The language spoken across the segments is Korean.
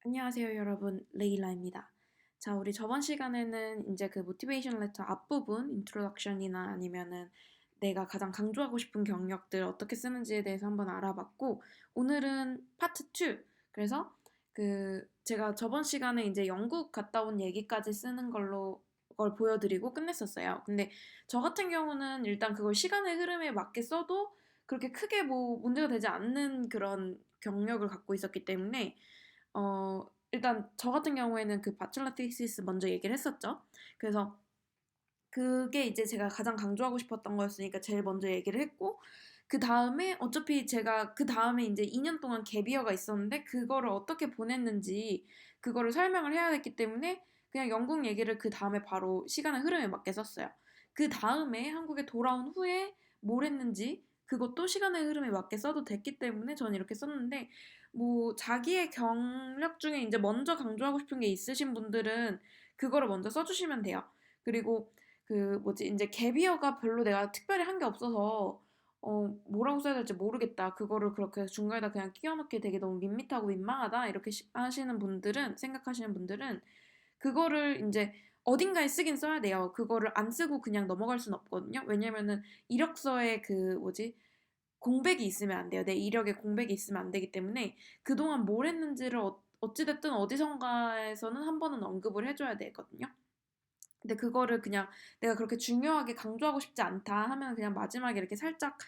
안녕하세요, 여러분. 레일라입니다. 자, 우리 저번 시간에는 이제 그 모티베이션 레터 앞부분, 인트로덕션이나 아니면은 내가 가장 강조하고 싶은 경력들 어떻게 쓰는지에 대해서 한번 알아봤고, 오늘은 파트 2. 그래서 제가 저번 시간에 이제 영국 갔다 온 얘기까지 쓰는 걸 보여드리고 끝냈었어요. 근데 저 같은 경우는 일단 그걸 시간의 흐름에 맞게 써도 그렇게 크게 뭐 문제가 되지 않는 그런 경력을 갖고 있었기 때문에 일단 저 같은 경우에는 그 바첼러 테시스 먼저 얘기를 했었죠. 그래서 그게 이제 제가 가장 강조하고 싶었던 거였으니까 제일 먼저 얘기를 했고, 그 다음에 어차피 제가 그 다음에 이제 2년 동안 갭이어가 있었는데 그거를 어떻게 보냈는지 그거를 설명을 해야 됐기 때문에 그냥 영국 얘기를 그 다음에 바로 시간의 흐름에 맞게 썼어요. 그 다음에 한국에 돌아온 후에 뭘 했는지 그것도 시간의 흐름에 맞게 써도 됐기 때문에 저는 이렇게 썼는데, 뭐 자기의 경력 중에 이제 먼저 강조하고 싶은 게 있으신 분들은 그거를 먼저 써주시면 돼요. 그리고 그 뭐지 이제 갭이어가 별로 내가 특별히 한 게 없어서 뭐라고 써야 될지 모르겠다. 그거를 그렇게 중간에다 그냥 끼워 넣기 되게 너무 밋밋하고 민망하다. 이렇게 하시는 분들은 생각하시는 분들은 그거를 이제 어딘가에 쓰긴 써야 돼요. 그거를 안 쓰고 그냥 넘어갈 수는 없거든요. 왜냐면은 이력서에 그 뭐지 공백이 있으면 안 돼요. 내 이력에 공백이 있으면 안 되기 때문에 그동안 뭘 했는지를 어찌됐든 어디선가에서는 한 번은 언급을 해줘야 되거든요. 근데 그거를 그냥 내가 그렇게 중요하게 강조하고 싶지 않다 하면 그냥 마지막에 이렇게 살짝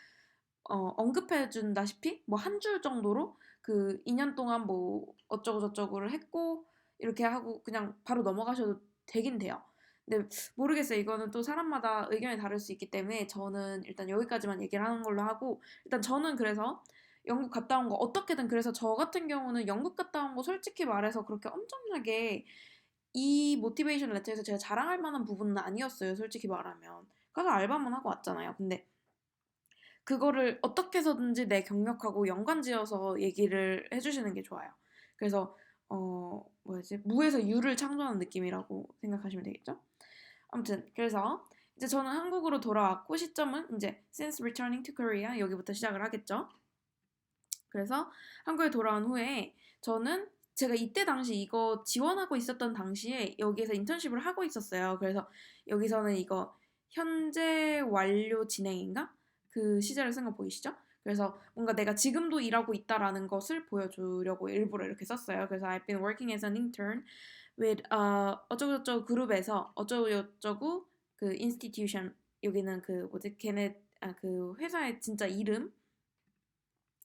언급해 준다시피 뭐 한 줄 정도로 그 2년 동안 뭐 어쩌고 저쩌고를 했고 이렇게 하고 그냥 바로 넘어가셔도 되긴 돼요. 근데 모르겠어요. 이거는 또 사람마다 의견이 다를 수 있기 때문에 저는 일단 여기까지만 얘기를 하는 걸로 하고, 일단 저는 그래서 영국 갔다 온 거 어떻게든, 그래서 저 같은 경우는 영국 갔다 온 거 솔직히 말해서 그렇게 엄청나게 이 모티베이션 레터에서 제가 자랑할 만한 부분은 아니었어요. 솔직히 말하면. 가서 알바만 하고 왔잖아요. 근데 그거를 어떻게 해서든지 내 경력하고 연관지어서 얘기를 해주시는 게 좋아요. 그래서 뭐였지? 무에서 유를 창조하는 느낌이라고 생각하시면 되겠죠? 아무튼 그래서 이제 저는 한국으로 돌아왔고, 시점은 이제 since returning to Korea 여기부터 시작을 하겠죠. 그래서 한국에 돌아온 후에 저는 제가 이때 당시 이거 지원하고 있었던 당시에 여기에서 인턴십을 하고 있었어요. 그래서 여기서는 이거 현재 완료 진행인가? 그 시제를 쓴 거 보이시죠? 그래서 뭔가 내가 지금도 일하고 있다라는 것을 보여주려고 일부러 이렇게 썼어요. 그래서 I've been working as an intern with 어쩌고저쩌고 그룹에서 어쩌고저쩌고 그 institution, 여기는 그 뭐지 걔네 그 회사의 진짜 이름,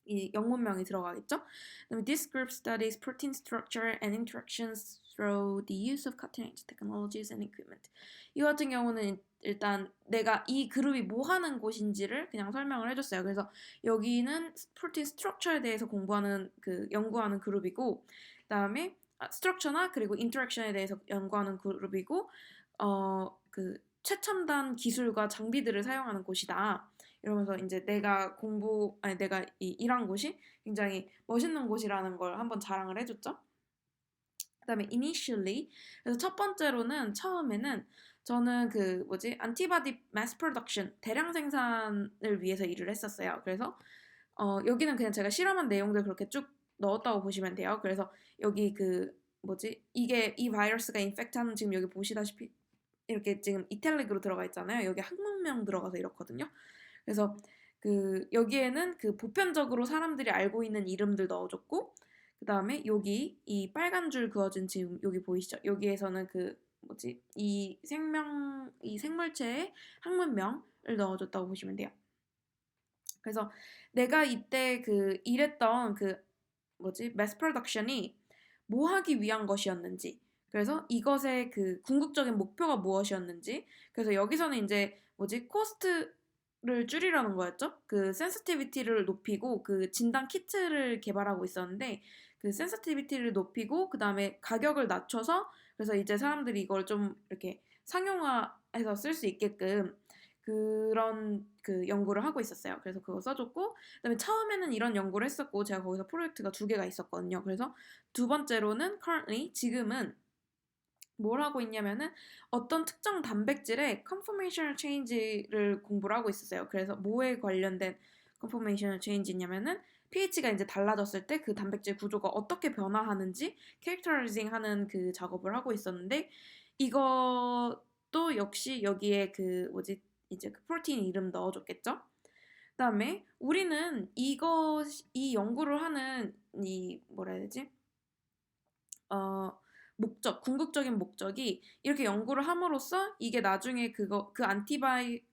이 영문명이 들어가겠죠? 그다음에 this group studies protein structure and interactions through the use of cutting-edge technologies and equipment. 이 같은 경우는 일단 내가 이 그룹이 뭐 하는 곳인지를 그냥 설명을 해줬어요. 그래서 여기는 프로틴 스트럭처에 대해서 공부하는 그 연구하는 그룹이고, 그다음에 스트럭처나 그리고 인터랙션에 대해서 연구하는 그룹이고, 그 최첨단 기술과 장비들을 사용하는 곳이다. 이러면서 이제 내가 일한 곳이 굉장히 멋있는 곳이라는 걸 한번 자랑을 해줬죠. 그다음에 initially, 그래서 첫 번째로는 처음에는 저는 그 뭐지 안티바디 마스 프로덕션 대량 생산을 위해서 일을 했었어요. 그래서 여기는 그냥 제가 실험한 내용들 그렇게 쭉 넣었다고 보시면 돼요. 그래서 여기 그 뭐지 이게 이 바이러스가 인펙트하는, 지금 여기 보시다시피 이렇게 지금 이탈릭으로 들어가 있잖아요. 여기 학문명 들어가서 이렇거든요. 그래서 그 여기에는 그 보편적으로 사람들이 알고 있는 이름들 넣어줬고, 그 다음에 여기 이 빨간 줄 그어진 지금 여기 보이시죠? 여기에서는 그 뭐지 이 생물체의 학문명을 넣어줬다고 보시면 돼요. 그래서 내가 이때 그 일했던 그 뭐지 매스 프로덕션이 뭐 하기 위한 것이었는지, 그래서 이것의 그 궁극적인 목표가 무엇이었는지, 그래서 여기서는 이제 뭐지 코스트를 줄이라는 거였죠. 그 센시티비티를 높이고 그 진단 키트를 개발하고 있었는데, 그 센시티비티를 높이고 그 다음에 가격을 낮춰서, 그래서 이제 사람들이 이걸 좀 이렇게 상용화해서 쓸 수 있게끔 그런 그 연구를 하고 있었어요. 그래서 그거 써줬고, 그다음에 처음에는 이런 연구를 했었고 제가 거기서 프로젝트가 두 개가 있었거든요. 그래서 두 번째로는 currently 지금은 뭘 하고 있냐면은 어떤 특정 단백질의 conformational change를 공부를 하고 있었어요. 그래서 뭐에 관련된 conformational change냐면은 pH가 이제 달라졌을 때 그 단백질 구조가 어떻게 변화하는지 캐릭터라이징 하는 그 작업을 하고 있었는데 이것도 역시 여기에 그 뭐지 이제 그 프로틴 이름 넣어줬겠죠? 그다음에 우리는 이 연구를 하는 이 뭐라 해야 되지? 궁극적인 목적이 이렇게 연구를 함으로써 이게 나중에 그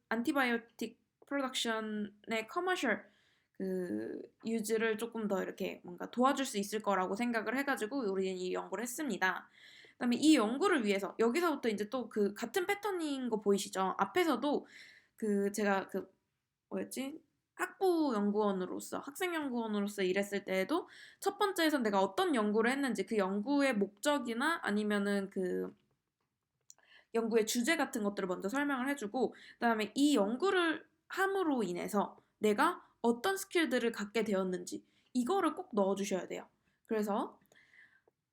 안티바이오틱 프로덕션의 커머셜 그 유즈를 조금 더 이렇게 뭔가 도와줄 수 있을 거라고 생각을 해가지고 우리는 이 연구를 했습니다. 그다음에 이 연구를 위해서 여기서부터 이제 또 그 같은 패턴인 거 보이시죠? 앞에서도 그 제가 그 뭐였지? 학생 연구원으로서 일했을 때에도 첫 번째에선 내가 어떤 연구를 했는지 그 연구의 목적이나 아니면은 그 연구의 주제 같은 것들을 먼저 설명을 해주고 그다음에 이 연구를 함으로 인해서 내가 어떤 스킬들을 갖게 되었는지 이거를 꼭 넣어주셔야 돼요. 그래서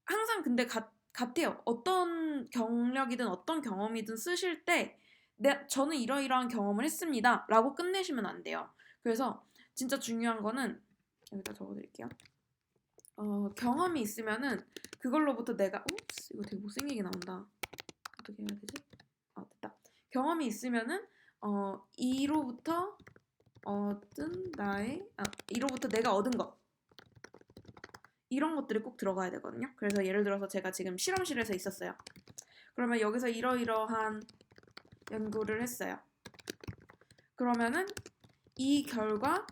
항상 근데 같아요. 어떤 경력이든 어떤 경험이든 쓰실 때 저는 이러이러한 경험을 했습니다. 라고 끝내시면 안 돼요. 그래서 진짜 중요한 거는 여기다 적어드릴게요. 경험이 있으면은 그걸로부터 내가 이거 되게 못생기게 나온다. 어떻게 해야 되지? 됐다. 경험이 있으면은 이로부터 이로부터 내가 얻은 것 이런 것들이 꼭 들어가야 되거든요. 그래서 예를 들어서 제가 지금 실험실에서 있었어요. 그러면 여기서 이러이러한 연구를 했어요. 그러면은 이 결과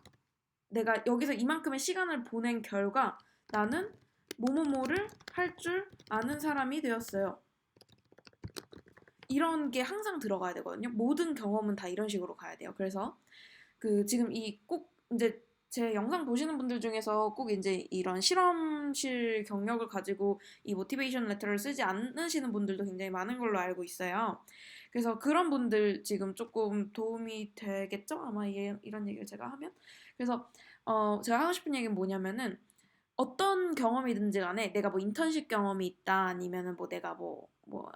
내가 여기서 이만큼의 시간을 보낸 결과 나는 뭐뭐뭐를 할 줄 아는 사람이 되었어요. 이런 게 항상 들어가야 되거든요. 모든 경험은 다 이런 식으로 가야 돼요. 그래서 그 지금 이 꼭 이제 제 영상 보시는 분들 중에서 꼭 이제 이런 실험실 경력을 가지고 이 모티베이션 레터를 쓰지 않으시는 분들도 굉장히 많은 걸로 알고 있어요. 그래서 그런 분들 지금 조금 도움이 되겠죠? 아마 이런 얘기를 제가 하면. 그래서 제가 하고 싶은 얘기는 뭐냐면은 어떤 경험이든지 간에 내가 뭐 인턴십 경험이 있다 아니면은 뭐 내가 뭐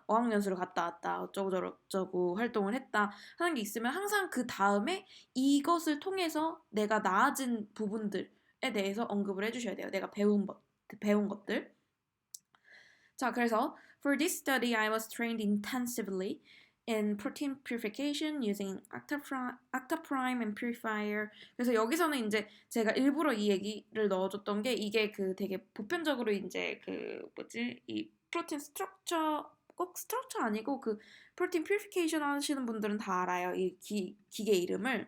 어학연수를 갔다 왔다 어쩌고 저쩌고 활동을 했다 하는 게 있으면 항상 그 다음에 이것을 통해서 내가 나아진 부분들에 대해서 언급을 해주셔야 돼요. 내가 배운 것들. 자, 그래서 For this study, I was trained intensively in protein purification using Octaprime and Purifier. 그래서 여기서는 이제 제가 일부러 이 얘기를 넣어줬던 게 이게 그 되게 보편적으로 이제 그 뭐지 이 프로틴 스트럭처 꼭 스트럭처 아니고 그 프로틴 퓨리피케이션 하시는 분들은 다 알아요. 이 기계 이름을.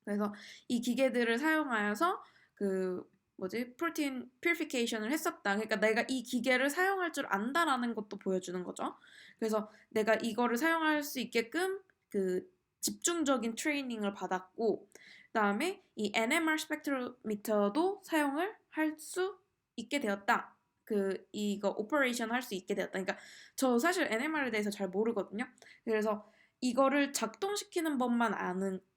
그래서 이 기계들을 사용하여서 그 뭐지 프로틴 퓨리피케이션을 했었다. 그러니까 내가 이 기계를 사용할 줄 안다라는 것도 보여주는 거죠. 그래서 내가 이거를 사용할 수 있게끔 그 집중적인 트레이닝을 받았고 그다음에 이 NMR 스펙트로미터도 사용을 할 수 있게 되었다. 이거 오퍼레이션 할 수 있게 되었다. 그러니까 저 사실 NMR에 대해서 잘 모르거든요. 그래서 이거를 작동시키는 법만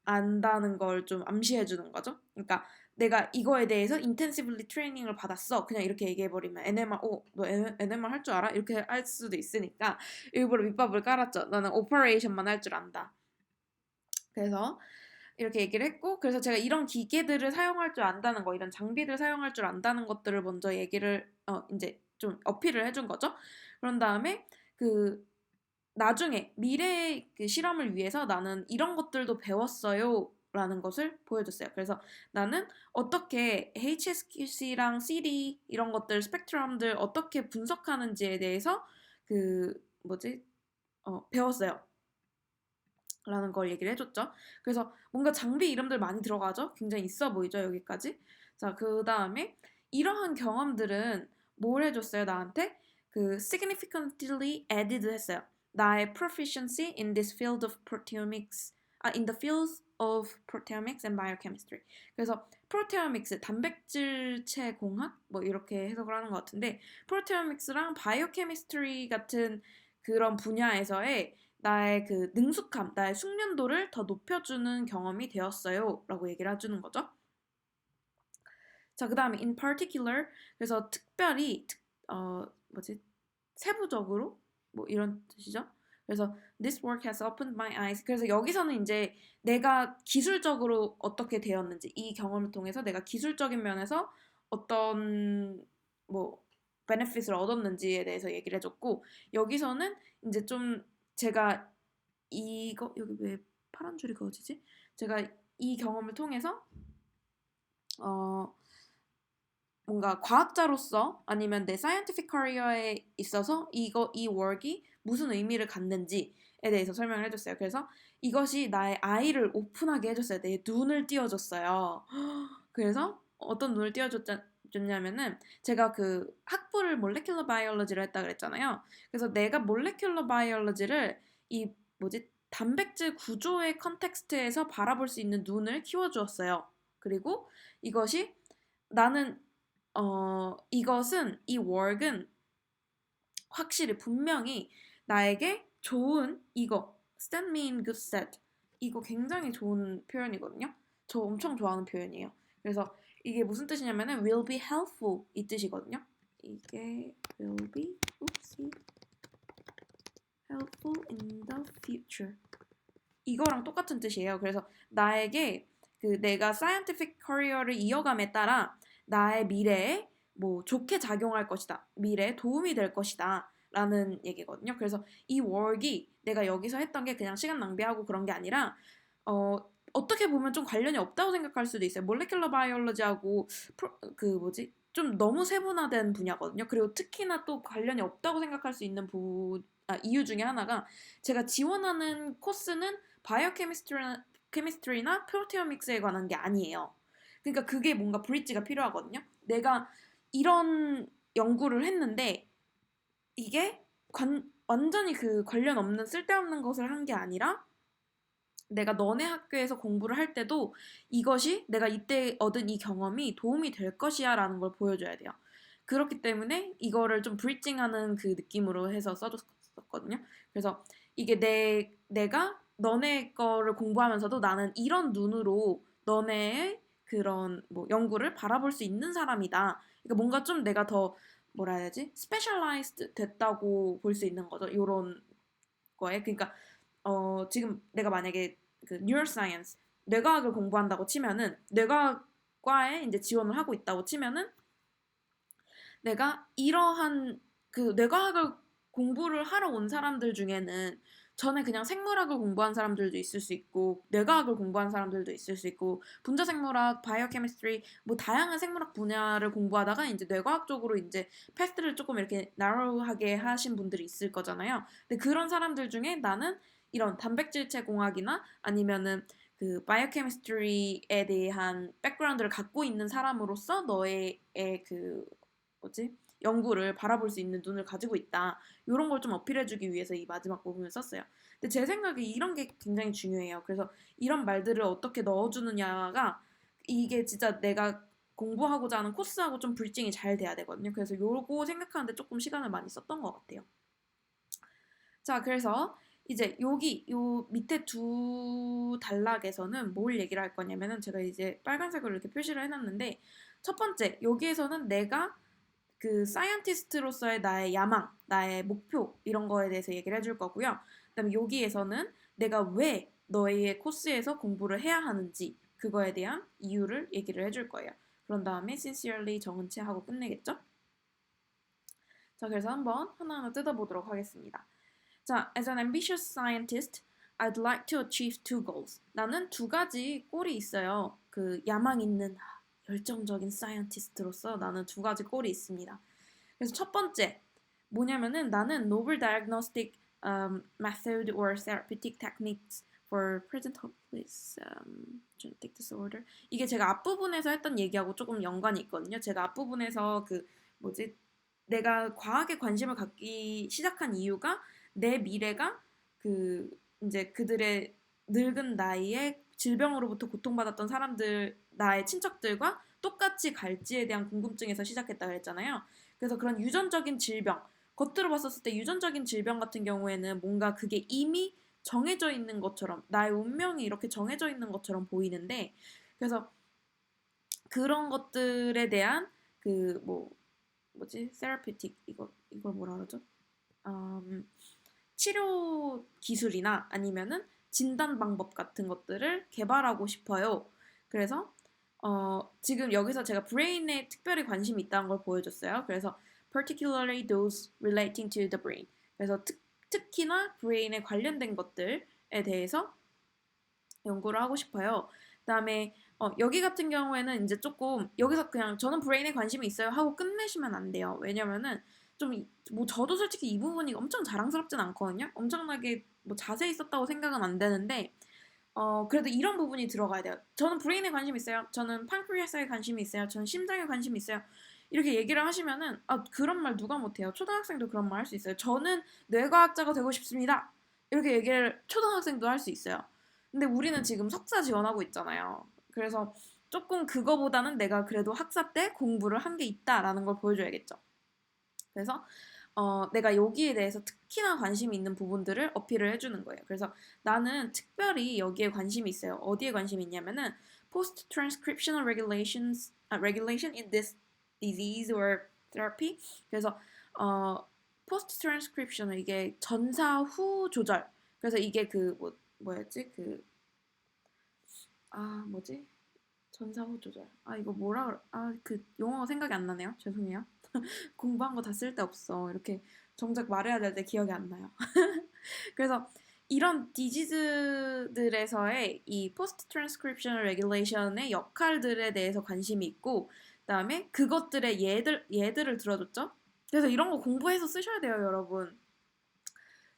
안다는 걸 좀 암시해 주는 거죠. 그러니까 내가 이거에 대해서 인텐시블리 트레이닝을 받았어. 그냥 이렇게 얘기해버리면 NMR, 너 NMR 할 줄 알아? 이렇게 할 수도 있으니까 일부러 밑밥을 깔았죠. 나는 오퍼레이션만 할 줄 안다. 그래서 이렇게 얘기를 했고 그래서 제가 이런 기계들을 사용할 줄 안다는 거 이런 장비들 사용할 줄 안다는 것들을 먼저 얘기를 이제 좀 어필을 해준 거죠. 그런 다음에 그 나중에 미래의 그 실험을 위해서 나는 이런 것들도 배웠어요 라는 것을 보여줬어요. 그래서 나는 어떻게 HSQC랑 CD 이런 것들 스펙트럼들 어떻게 분석하는지에 대해서 그 뭐지 배웠어요 라는 걸 얘기를 해줬죠. 그래서 뭔가 장비 이름들 많이 들어가죠. 굉장히 있어 보이죠 여기까지. 자, 그 다음에 이러한 경험들은 뭘 해줬어요 나한테? 그 significantly added 했어요. 나의 proficiency in this field of proteomics, in the fields of proteomics and biochemistry. 그래서 proteomics, 단백질체 공학 뭐 이렇게 해석을 하는 것 같은데 proteomics랑 biochemistry 같은 그런 분야에서의 나의 그 능숙함, 나의 숙련도를 더 높여주는 경험이 되었어요 라고 얘기를 해주는 거죠. 자, 그 다음에 in particular 그래서 특별히 세부적으로 뭐 이런 뜻이죠. 그래서 this work has opened my eyes. 그래서 여기서는 이제 내가 기술적으로 어떻게 되었는지 이 경험을 통해서 내가 기술적인 면에서 어떤 뭐 베네핏을 얻었는지에 대해서 얘기를 해줬고 여기서는 이제 좀 제가 이거 여기 왜 파란 줄이 그어지지? 제가 이 경험을 통해서 뭔가 과학자로서 아니면 내 scientific career에 있어서 이 work이 무슨 의미를 갖는지에 대해서 설명을 해줬어요. 그래서 이것이 나의 아이를 오픈하게 해줬어요. 내 눈을 띄워줬어요. 그래서 어떤 눈을 띄워줬냐면은 제가 그 학부를 몰레큘러 바이올로지를 했다 그랬잖아요. 그래서 내가 몰레큘러 바이올로지를 이 뭐지 단백질 구조의 컨텍스트에서 바라볼 수 있는 눈을 키워주었어요. 그리고 이것이 나는 이것은 이 work은 확실히 분명히 나에게 좋은 이거 stand me in good stead 이거 굉장히 좋은 표현이거든요. 저 엄청 좋아하는 표현이에요. 그래서 이게 무슨 뜻이냐면은 will be helpful 이 뜻이거든요. 이게 will be helpful in the future 이거랑 똑같은 뜻이에요. 그래서 나에게 그 내가 scientific career를 이어감에 따라 나의 미래에 뭐 좋게 작용할 것이다. 미래에 도움이 될 것이다. 라는 얘기거든요. 그래서 이 work이 내가 여기서 했던 게 그냥 시간 낭비하고 그런 게 아니라 어떻게 보면 좀 관련이 없다고 생각할 수도 있어요. 몰레큘러 바이올로지하고 그 뭐지? 좀 너무 세분화된 분야거든요. 그리고 특히나 또 관련이 없다고 생각할 수 있는 이유 중에 하나가 제가 지원하는 코스는 바이오케미스트리나 프로테오믹스에 관한 게 아니에요. 그러니까 그게 뭔가 브릿지가 필요하거든요. 내가 이런 연구를 했는데 이게 완전히 그 관련 없는 쓸데없는 것을 한 게 아니라 내가 너네 학교에서 공부를 할 때도 이것이 내가 이때 얻은 이 경험이 도움이 될 것이야 라는 걸 보여줘야 돼요. 그렇기 때문에 이거를 좀 브리징하는 그 느낌으로 해서 써줬었거든요. 그래서 이게 내가 너네 거를 공부하면서도 나는 이런 눈으로 너네의 그런 뭐 연구를 바라볼 수 있는 사람이다. 그러니까 뭔가 좀 내가 더 뭐라 해야 되지? 스페셜라이즈드 됐다고 볼 수 있는 거죠. 요런 거에. 그러니까 지금 내가 만약에 그 뉴럴사이언스 뇌과학을 공부한다고 치면은 뇌과학과에 이제 지원을 하고 있다고 치면은 내가 이러한 그 뇌과학을 공부를 하러 온 사람들 중에는 전에 그냥 생물학을 공부한 사람들도 있을 수 있고 뇌과학을 공부한 사람들도 있을 수 있고 분자생물학, 바이오케미스트리 뭐 다양한 생물학 분야를 공부하다가 이제 뇌과학 쪽으로 이제 패스를 조금 이렇게 나로하게 하신 분들이 있을 거잖아요. 근데 그런 사람들 중에 나는 이런 단백질체 공학이나 아니면은 그 바이오케미스트리에 대한 백그라운드를 갖고 있는 사람으로서 너의 그 뭐지? 연구를 바라볼 수 있는 눈을 가지고 있다. 이런 걸 좀 어필해주기 위해서 이 마지막 부분을 썼어요. 근데 제 생각에 이런 게 굉장히 중요해요. 그래서 이런 말들을 어떻게 넣어주느냐가 이게 진짜 내가 공부하고자 하는 코스하고 좀 불징이 잘 돼야 되거든요. 그래서 요거 생각하는데 조금 시간을 많이 썼던 것 같아요. 자, 그래서 이제 여기 요 밑에 두 단락에서는 뭘 얘기를 할 거냐면은 제가 이제 빨간색으로 이렇게 표시를 해놨는데 첫 번째 여기에서는 내가 그 사이언티스트로서의 나의 야망, 나의 목표 이런 거에 대해서 얘기를 해줄 거고요. 그다음에 여기에서는 내가 왜 너의 코스에서 공부를 해야 하는지 그거에 대한 이유를 얘기를 해줄 거예요. 그런 다음에 sincerely 정은 채 하고 끝내겠죠? 자, 그래서 한번 하나하나 뜯어보도록 하겠습니다. 자, as an ambitious scientist, I'd like to achieve two goals. 나는 두 가지 꼴이 있어요. 그 야망 있는 열정적인 사이언티스트로서 나는 두 가지 꼴이 있습니다. 그래서 첫 번째 뭐냐면은 나는 novel diagnostic method or therapeutic techniques for present hopeless genetic disorder. 이게 제가 앞부분에서 했던 얘기하고 조금 연관이 있거든요. 제가 앞부분에서 그 뭐지 내가 과학에 관심을 갖기 시작한 이유가 내 미래가 그 이제 그들의 늙은 나이에 질병으로부터 고통받았던 사람들 나의 친척들과 똑같이 갈지에 대한 궁금증에서 시작했다 그랬잖아요. 그래서 그런 유전적인 질병 겉으로 봤었을 때 유전적인 질병 같은 경우에는 뭔가 그게 이미 정해져 있는 것처럼 나의 운명이 이렇게 정해져 있는 것처럼 보이는데 그래서 그런 것들에 대한 뭐지 therapeutic 이걸 뭐라 그러죠? 치료 기술이나 아니면은 진단 방법 같은 것들을 개발하고 싶어요. 그래서 지금 여기서 제가 브레인에 특별히 관심이 있다는 걸 보여줬어요. 그래서 particularly those relating to the brain. 그래서 특히나 브레인에 관련된 것들에 대해서 연구를 하고 싶어요. 그다음에 여기 같은 경우에는 이제 조금 여기서 그냥 저는 브레인에 관심이 있어요 하고 끝내시면 안 돼요. 왜냐면은 좀 뭐 저도 솔직히 이 부분이 엄청 자랑스럽진 않거든요. 엄청나게 뭐 자세히 썼다고 생각은 안 되는데 그래도 이런 부분이 들어가야 돼요. 저는 브레인에 관심이 있어요. 저는 판크리아스에 관심이 있어요. 저는 심장에 관심이 있어요. 이렇게 얘기를 하시면은 그런 말 누가 못해요. 초등학생도 그런 말 할 수 있어요. 저는 뇌과학자가 되고 싶습니다. 이렇게 얘기를 초등학생도 할 수 있어요. 근데 우리는 지금 석사 지원하고 있잖아요. 그래서 조금 그거보다는 내가 그래도 학사 때 공부를 한 게 있다라는 걸 보여줘야겠죠. 그래서 내가 여기에 대해서 특히나 관심이 있는 부분들을 어필을 해주는 거예요. 그래서 나는 특별히 여기에 관심이 있어요. 어디에 관심이 있냐면은 post-transcriptional regulation in this disease or therapy. 그래서 post-transcriptional 이게 전사 후 조절. 그래서 이게 뭐였지? 뭐지? 전사 후 조절. 이거 그 용어가 생각이 안 나네요. 죄송해요. 공부한 거 다 쓸데없어. 이렇게 정작 말해야 될 때 기억이 안 나요. 그래서 이런 디지즈들에서의 이 포스트 트랜스크립션 레귤레이션의 역할들에 대해서 관심이 있고 그다음에 그것들의 예들을 들어줬죠. 그래서 이런 거 공부해서 쓰셔야 돼요, 여러분.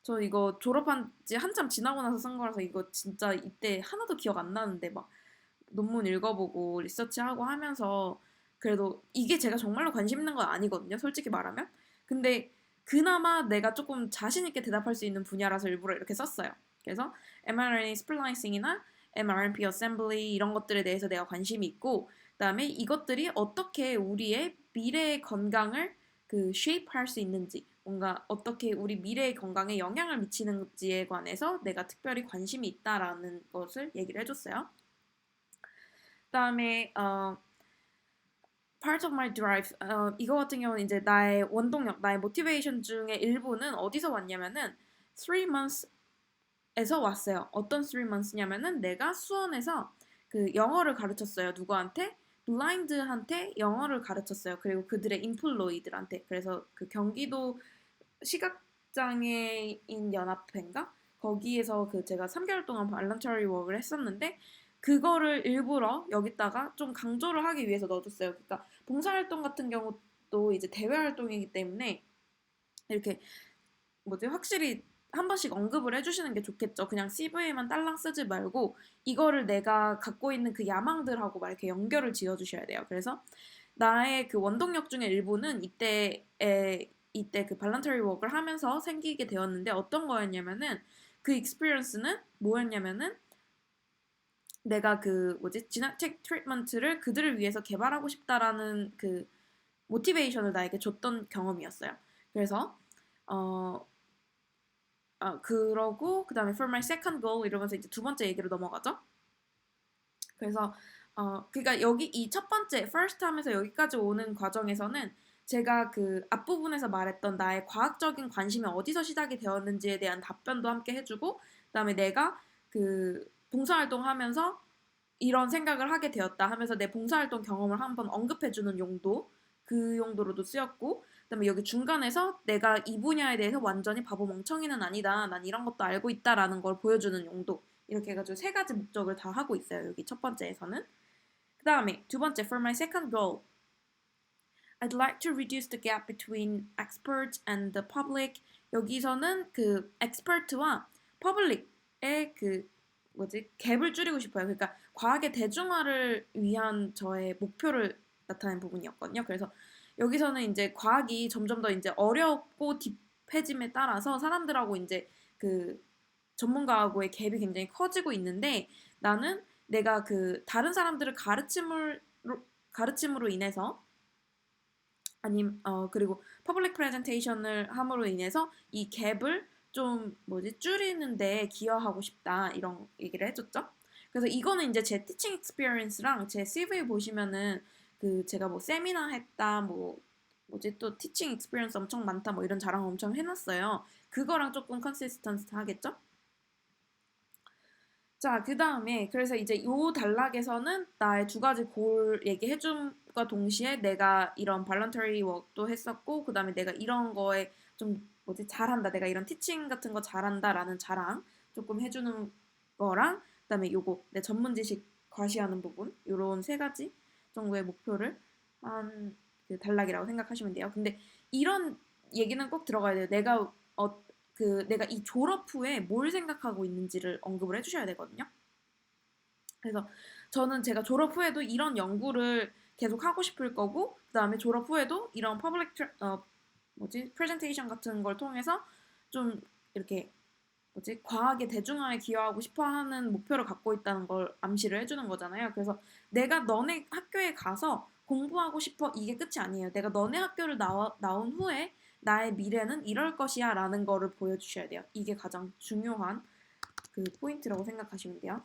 저 이거 졸업한 지 한참 지나고 나서 쓴 거라서 이거 진짜 이때 하나도 기억 안 나는데 막 논문 읽어보고 리서치하고 하면서 그래도 이게 제가 정말로 관심 있는 건 아니거든요. 솔직히 말하면. 근데 그나마 내가 조금 자신 있게 대답할 수 있는 분야라서 일부러 이렇게 썼어요. 그래서 mRNA 스플라이싱이나 mRNP 어셈블리 이런 것들에 대해서 내가 관심이 있고 그다음에 이것들이 어떻게 우리의 미래의 건강을 쉐입할 수 있는지 뭔가 어떻게 우리 미래의 건강에 영향을 미치는지에 관해서 내가 특별히 관심이 있다라는 것을 얘기를 해줬어요. 그다음에 part of my drive 이거 같은 경우는 이제 나의 원동력, 나의 motivation 중에 일부는 어디서 왔냐면은 3months에서 왔어요. 어떤 3months냐면은 내가 수원에서 영어를 가르쳤어요. 누구한테? 블라인드한테 영어를 가르쳤어요. 그리고 그들의 인플로이들한테. 그래서 경기도 시각장애인 연합회인가? 거기에서 제가 3개월 동안 발런터리 워크를 했었는데 그거를 일부러 여기다가 좀 강조를 하기 위해서 넣어줬어요. 그러니까 봉사활동 같은 경우도 이제 대외활동이기 때문에 이렇게 확실히 한 번씩 언급을 해주시는 게 좋겠죠. 그냥 CV에만 딸랑 쓰지 말고 이거를 내가 갖고 있는 그 야망들하고 막 이렇게 연결을 지어주셔야 돼요. 그래서 나의 원동력 중에 일부는 이때 발런터리 워크를 하면서 생기게 되었는데 어떤 거였냐면은 그 익스피리언스는 뭐였냐면은 내가 지나책 트리트먼트를 그들을 위해서 개발하고 싶다라는 모티베이션을 나에게 줬던 경험이었어요. 그래서 그러고 그다음에 for my second goal 이러면서 이제 두 번째 얘기로 넘어가죠. 그래서 그러니까 여기 이 첫 번째 first 하면서 여기까지 오는 과정에서는 제가 앞부분에서 말했던 나의 과학적인 관심이 어디서 시작이 되었는지에 대한 답변도 함께 해주고 그다음에 내가 봉사활동 하면서 이런 생각을 하게 되었다 하면서 내 봉사활동 경험을 한번 언급해주는 용도 그 용도로도 쓰였고 그다음에 여기 중간에서 내가 이 분야에 대해서 완전히 바보 멍청이는 아니다. 난 이런 것도 알고 있다라는 걸 보여주는 용도 이렇게 해가지고 세 가지 목적을 다 하고 있어요. 여기 첫 번째에서는. 그 다음에 두 번째 for my second goal I'd like to reduce the gap between experts and the public 여기서는 expert와 public의 갭을 줄이고 싶어요. 그러니까 과학의 대중화를 위한 저의 목표를 나타낸 부분이었거든요. 그래서 여기서는 이제 과학이 점점 더 이제 어렵고 딥해짐에 따라서 사람들하고 이제 전문가하고의 갭이 굉장히 커지고 있는데 나는 내가 다른 사람들을 가르침으로 인해서 그리고 퍼블릭 프레젠테이션을 함으로 인해서 이 갭을 좀 줄이는데 기여하고 싶다 이런 얘기를 해줬죠. 그래서 이거는 이제 제 티칭 익스피리언스랑 제 CV 보시면은 제가 세미나 했다 뭐지 또 티칭 익스피리언스 엄청 많다 뭐 이런 자랑 엄청 해놨어요. 그거랑 조금 컨시스턴트 하겠죠? 자, 그 다음에 그래서 이제 요 단락에서는 나의 두 가지 골 얘기해줌과 동시에 내가 이런 발런터리 워크도 했었고 그 다음에 내가 이런 거에 좀 뭐지 잘한다 내가 이런 티칭 같은 거 잘한다라는 자랑 조금 해주는 거랑 그 다음에 요거 내 전문 지식 과시하는 부분 요런 세 가지 정도의 목표를 한 그 단락이라고 생각하시면 돼요. 근데 이런 얘기는 꼭 들어가야 돼요. 내가 이 졸업 후에 뭘 생각하고 있는지를 언급을 해주셔야 되거든요. 그래서 저는 제가 졸업 후에도 이런 연구를 계속 하고 싶을 거고, 그 다음에 졸업 후에도 이런 프레젠테이션 같은 걸 통해서 좀 이렇게 과학의 대중화에 기여하고 싶어 하는 목표를 갖고 있다는 걸 암시를 해주는 거잖아요. 그래서 내가 너네 학교에 가서 공부하고 싶어 이게 끝이 아니에요. 내가 너네 학교를 나온 후에 나의 미래는 이럴 것이야 라는 거를 보여주셔야 돼요. 이게 가장 중요한 그 포인트라고 생각하시면 돼요.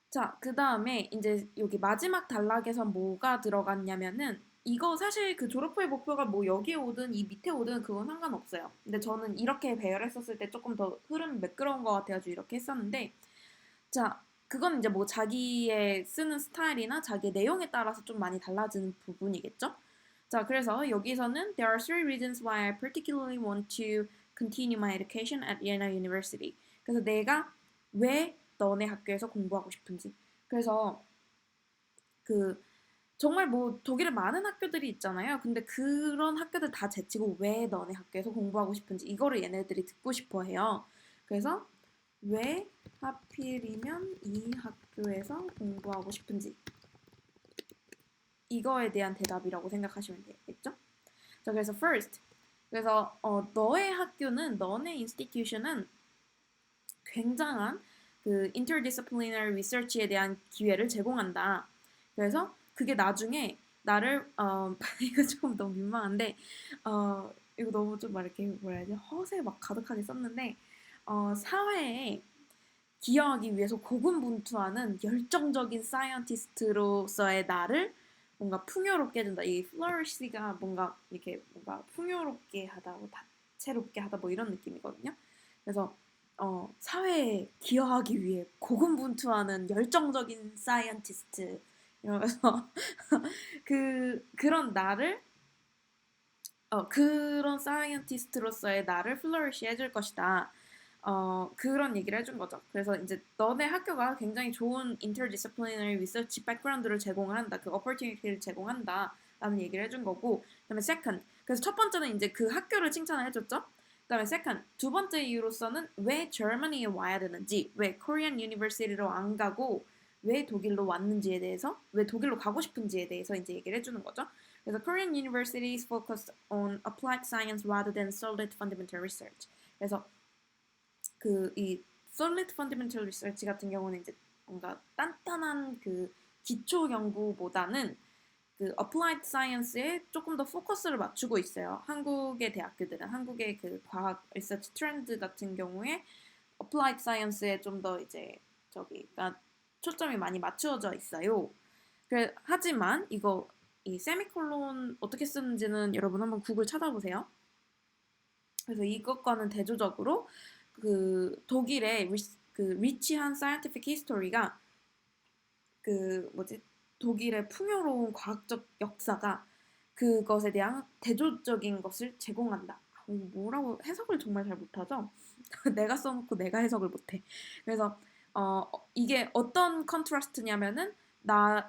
자, 그 다음에 이제 여기 마지막 단락에서 뭐가 들어갔냐면은 이거 사실 그 졸업 후의 목표가 뭐 여기에 오든 이 밑에 오든 그건 상관없어요. 근데 저는 이렇게 배열했었을 때 조금 더 흐름이 매끄러운 것 같아가지고 이렇게 했었는데 자, 그건 이제 뭐 자기의 쓰는 스타일이나 자기의 내용에 따라서 좀 많이 달라지는 부분이겠죠? 자, 그래서 여기서는 There are three reasons why I particularly want to continue my education at Yale University. 그래서 내가 왜 너네 학교에서 공부하고 싶은지. 그래서 그 정말 뭐 독일에 많은 학교들이 있잖아요. 근데 그런 학교들 다 제치고 왜 너네 학교에서 공부하고 싶은지 이거를 얘네들이 듣고 싶어 해요. 그래서 왜 하필이면 이 학교에서 공부하고 싶은지 이거에 대한 대답이라고 생각하시면 되겠죠? 자, 그래서 first. 그래서 너의 학교는 너네 인스티튜션은 굉장한 그 interdisciplinary research에 대한 기회를 제공한다. 그래서 그게 나중에 나를 이거 조금 너무 민망한데 이거 너무 좀 막 이렇게 뭐라 해야 되지 허세 막 가득하게 썼는데 사회에 기여하기 위해서 고군분투하는 열정적인 사이언티스트로서의 나를 뭔가 풍요롭게 해준다. 이 flourish가 뭔가 이렇게 뭔가 풍요롭게 하다, 뭐 다채롭게 하다 뭐 이런 느낌이거든요. 그래서 사회에 기여하기 위해 고군분투하는 열정적인 사이언티스트 이러면서 그런 나를 그런 사이언티스트로서의 나를 플러리시 해줄 것이다. 그런 얘기를 해준 거죠. 그래서 이제 너네 학교가 굉장히 좋은 interdisciplinary research background를 제공한다. 그 opportunity를 제공한다. 라는 얘기를 해준 거고. 그 다음에 second. 그래서 첫 번째는 이제 그 학교를 칭찬을 해줬죠. 그 다음에 second. 두 번째 이유로서는 왜 Germany에 와야 되는지, 왜 Korean University로 안 가고, 왜 독일로 왔는지에 대해서, 왜 독일로 가고 싶은지에 대해서 이제 얘기를 해주는 거죠. 그래서 Korean universities focus on applied science rather than solid fundamental research. 그래서 그 이 solid fundamental research 같은 경우는 이제 뭔가 단단한 그 기초 연구보다는 그 applied science에 조금 더 포커스를 맞추고 있어요. 한국의 대학교들은 한국의 그 과학 리서치 트렌드 같은 경우에 applied science에 좀 더 이제 그러니까 초점이 많이 맞추어져 있어요. 하지만 이 세미콜론 어떻게 쓰는지는 여러분 한번 구글 찾아보세요. 그래서 이것과는 대조적으로 그 독일의 그 리치한 사이언티픽 히스토리가 독일의 풍요로운 과학적 역사가 그것에 대한 대조적인 것을 제공한다. 뭐라고 해석을 정말 잘 못하죠? 내가 써놓고 내가 해석을 못해. 그래서 이게 어떤 컨트라스트냐면은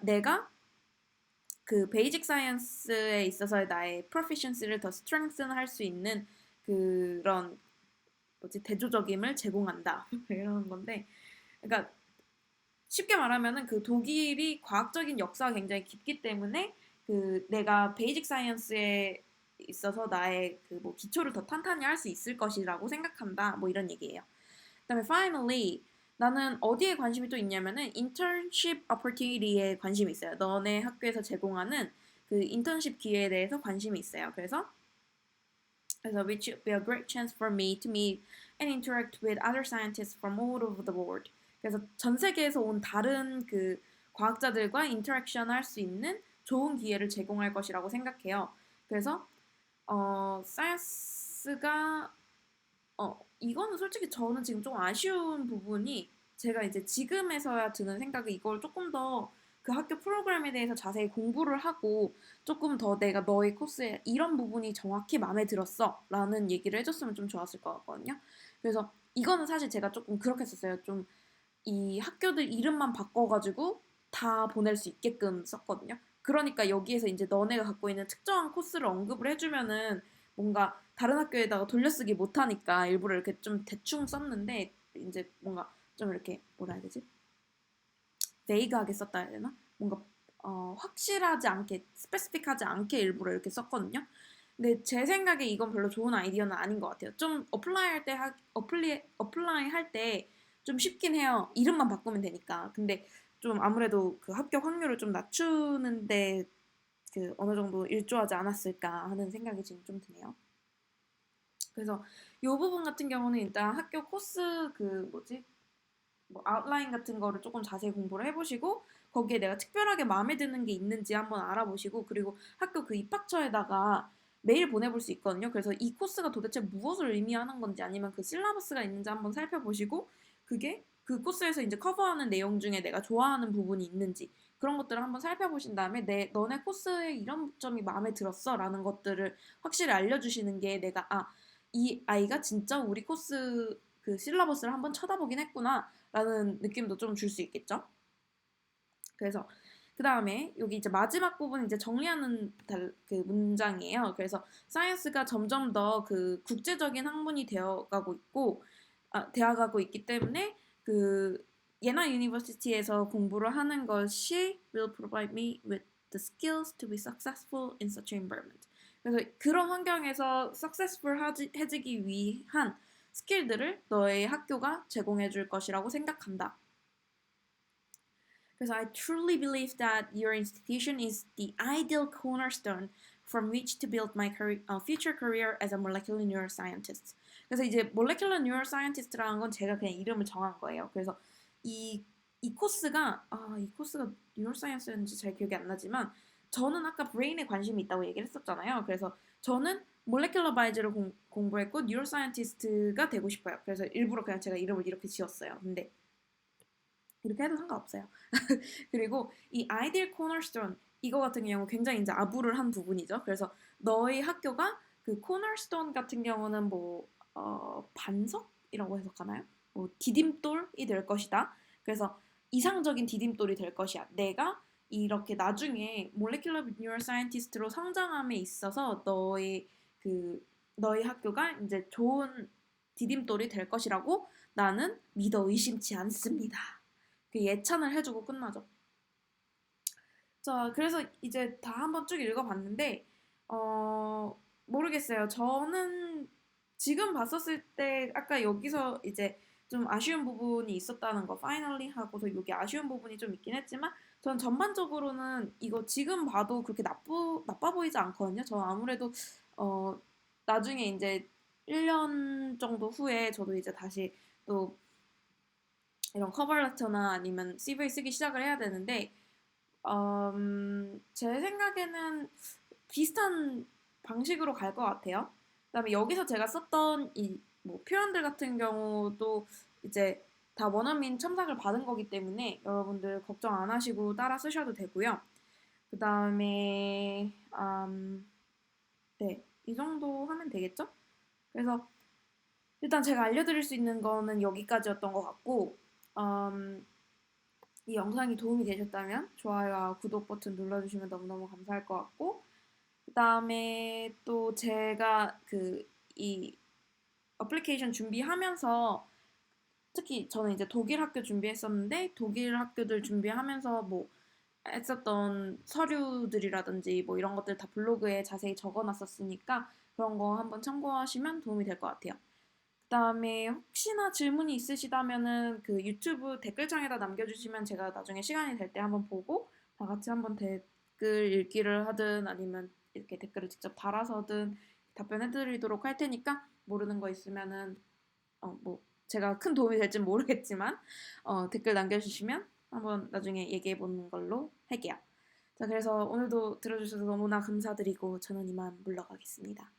내가 그 베이직 사이언스에 있어서의 나의 프로피션시를 더 스트렝슨 할 수 있는 그런 대조적임을 제공한다 이러는 건데 그러니까 쉽게 말하면은 그 독일이 과학적인 역사가 굉장히 깊기 때문에 그 내가 베이직 사이언스에 있어서 나의 그 뭐 기초를 더 탄탄히 할 수 있을 것이라고 생각한다 뭐 이런 얘기예요. 그다음에 finally 나는 어디에 관심이 또 있냐면은 internship opportunity에 관심이 있어요. 너네 학교에서 제공하는 그 인턴십 기회에 대해서 관심이 있어요. 그래서 which would be a great chance for me to meet and interact with other scientists from all over the world. 그래서 전 세계에서 온 다른 그 과학자들과 인터랙션 할 수 있는 좋은 기회를 제공할 것이라고 생각해요. 그래서 사이언스가 이거는 솔직히 저는 지금 좀 아쉬운 부분이 제가 이제 지금에서야 드는 생각이 이걸 조금 더 그 학교 프로그램에 대해서 자세히 공부를 하고 조금 더 내가 너의 코스에 이런 부분이 정확히 마음에 들었어 라는 얘기를 해줬으면 좀 좋았을 것 같거든요. 그래서 이거는 사실 제가 조금 그렇게 썼어요. 좀 이 학교들 이름만 바꿔가지고 다 보낼 수 있게끔 썼거든요. 그러니까 여기에서 이제 너네가 갖고 있는 특정한 코스를 언급을 해주면은 뭔가 다른 학교에다가 돌려쓰기 못하니까 일부러 이렇게 좀 대충 썼는데 이제 뭔가 좀 이렇게 뭐라 해야 되지? 베이그하게 썼다 해야 되나? 뭔가 확실하지 않게 스페시픽하지 않게 일부러 이렇게 썼거든요. 근데 제 생각에 이건 별로 좋은 아이디어는 아닌 것 같아요. 좀 어플라이 할 때 좀 쉽긴 해요. 이름만 바꾸면 되니까. 근데 좀 아무래도 그 합격 확률을 좀 낮추는데 그 어느 정도 일조하지 않았을까 하는 생각이 지금 좀 드네요. 그래서 이 부분 같은 경우는 일단 학교 코스 그 뭐지 뭐 아웃라인 같은 거를 조금 자세히 공부를 해보시고 거기에 내가 특별하게 마음에 드는 게 있는지 한번 알아보시고 그리고 학교 그 입학처에다가 메일 보내볼 수 있거든요. 그래서 이 코스가 도대체 무엇을 의미하는 건지 아니면 그 실라버스가 있는지 한번 살펴보시고 그게 그 코스에서 이제 커버하는 내용 중에 내가 좋아하는 부분이 있는지 그런 것들을 한번 살펴보신 다음에 너네 코스의 이런 점이 마음에 들었어 라는 것들을 확실히 알려주시는 게 내가 이 아이가 진짜 우리 코스 그 실라버스를 한번 쳐다보긴 했구나 라는 느낌도 좀 줄 수 있겠죠. 그래서 그 다음에 여기 이제 마지막 부분 이제 정리하는 그 문장이에요. 그래서 사이언스가 점점 더 그 국제적인 학문이 되어가고 있기 때문에 그 예나 유니버시티에서 공부를 하는 것이 will provide me with the skills to be successful in such an environment. 그래서 그런 환경에서 successful 해지기 위한 스킬들을 너의 학교가 제공해 줄 것이라고 생각한다. Because I truly believe that your institution is the ideal cornerstone from which to build my future career as a molecular neuroscientist. 그래서 이제 molecular neuroscientist라는 건 제가 그냥 이름을 정한 거예요. 그래서 이, 이 코스가 neuroscience였는지 잘 기억이 안 나지만 저는 아까 브레인에 관심이 있다고 얘기를 했었잖아요. 그래서 저는 molecular biology를 공부했고 neuroscientist가 되고 싶어요. 그래서 일부러 그냥 제가 이름을 이렇게 지었어요. 근데 이렇게 해도 상관없어요. 그리고 이 아이디얼 코너스톤 이거 같은 경우 굉장히 이제 아부를 한 부분이죠. 그래서 너희 학교가 그 코너스톤 같은 경우는 뭐 반석이라고 해석하나요? 뭐 디딤돌이 될 것이다. 그래서 이상적인 디딤돌이 될 것이야. 내가 이렇게 나중에 몰레큘러 뉴로사이언티스트로 성장함에 있어서 너희 학교가 이제 좋은 디딤돌이 될 것이라고 나는 믿어 의심치 않습니다. 그 예찬을 해주고 끝나죠. 자, 그래서 이제 다 한번 쭉 읽어봤는데, 모르겠어요. 저는 지금 봤었을 때, 아까 여기서 이제 좀 아쉬운 부분이 있었다는 거, 파이널리 하고서 여기 아쉬운 부분이 좀 있긴 했지만, 전 전반적으로는 이거 지금 봐도 그렇게 나빠 보이지 않거든요. 저 아무래도, 어, 나중에 이제 1년 정도 후에 저도 이제 다시 또 이런 커버레터나 아니면 CV 쓰기 시작을 해야 되는데 제 생각에는 비슷한 방식으로 갈 것 같아요. 그다음에 여기서 제가 썼던 이 뭐 표현들 같은 경우도 이제 다 원어민 첨삭을 받은 거기 때문에 여러분들 걱정 안 하시고 따라 쓰셔도 되고요. 그다음에 네, 이 정도 하면 되겠죠? 그래서 일단 제가 알려드릴 수 있는 거는 여기까지였던 것 같고 이 영상이 도움이 되셨다면 좋아요와 구독 버튼 눌러주시면 너무너무 감사할 것 같고 그 다음에 또 제가 이 어플리케이션 준비하면서 특히 저는 이제 독일 학교 준비했었는데 독일 학교들 준비하면서 뭐 했었던 서류들이라든지 뭐 이런 것들 다 블로그에 자세히 적어놨었으니까 그런 거 한번 참고하시면 도움이 될 것 같아요. 그다음에 혹시나 질문이 있으시다면은 그 유튜브 댓글창에다 남겨주시면 제가 나중에 시간이 될 때 한번 보고 다 같이 한번 댓글 읽기를 하든 아니면 이렇게 댓글을 직접 달아서든 답변해드리도록 할 테니까 모르는 거 있으면은 뭐 제가 큰 도움이 될진 모르겠지만 댓글 남겨주시면 한번 나중에 얘기해 보는 걸로 할게요. 자, 그래서 오늘도 들어주셔서 너무나 감사드리고 저는 이만 물러가겠습니다.